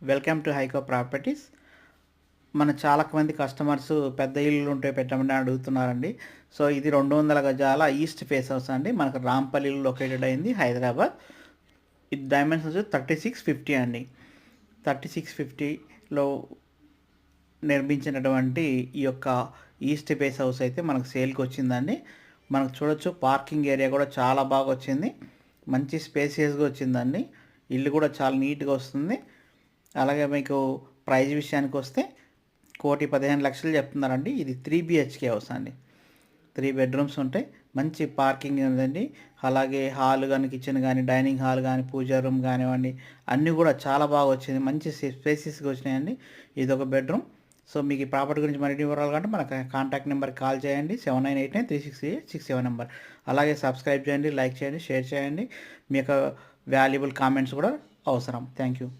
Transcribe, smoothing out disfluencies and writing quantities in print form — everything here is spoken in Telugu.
Welcome to హైకో properties. మన చాలా మంది కస్టమర్స్ పెద్ద ఇల్లు ఉంటే పెట్టమని అడుగుతున్నారండి. సో ఇది 200 గజాల ఈస్ట్ ఫేస్ హౌస్ అండి. మనకు రాంపల్లిలో లొకేటెడ్ అయింది, హైదరాబాద్. ఇది డైమెన్షన్స్ 3650 అండి. 3650లో నిర్మించినటువంటి ఈ యొక్క ఈస్ట్ ఫేస్ హౌస్ అయితే మనకు సేల్కి వచ్చిందండి. మనకు చూడొచ్చు, పార్కింగ్ ఏరియా కూడా చాలా బాగా వచ్చింది, మంచి స్పేసియస్గా వచ్చిందండి. ఇల్లు కూడా చాలా నీట్గా వస్తుంది. అలాగే మీకు ప్రైజ్ విషయానికి వస్తే 1,15,00,000 చెప్తున్నారండి. ఇది 3 BHK హౌస్ అండి. 3 బెడ్రూమ్స్ ఉంటాయి, మంచి పార్కింగ్ ఉందండి. అలాగే హాల్ కానీ, కిచెన్ కానీ, డైనింగ్ హాల్ కానీ, పూజా రూమ్ కానివ్వండి, అన్నీ కూడా చాలా బాగా వచ్చింది, మంచి స్పేసెస్గా వచ్చినాయండి. ఇది ఒక బెడ్రూమ్. సో మీకు ఈ ప్రాపర్టీ గురించి మరిన్ని వివరాలు కంటే మన కాంటాక్ట్ నెంబర్కి కాల్ చేయండి, 7989368667 నెంబర్. అలాగే సబ్స్క్రైబ్ చేయండి, లైక్ చేయండి, షేర్ చేయండి. మీ యొక్క వాల్యుబుల్ కామెంట్స్ కూడా అవసరం. Thank you.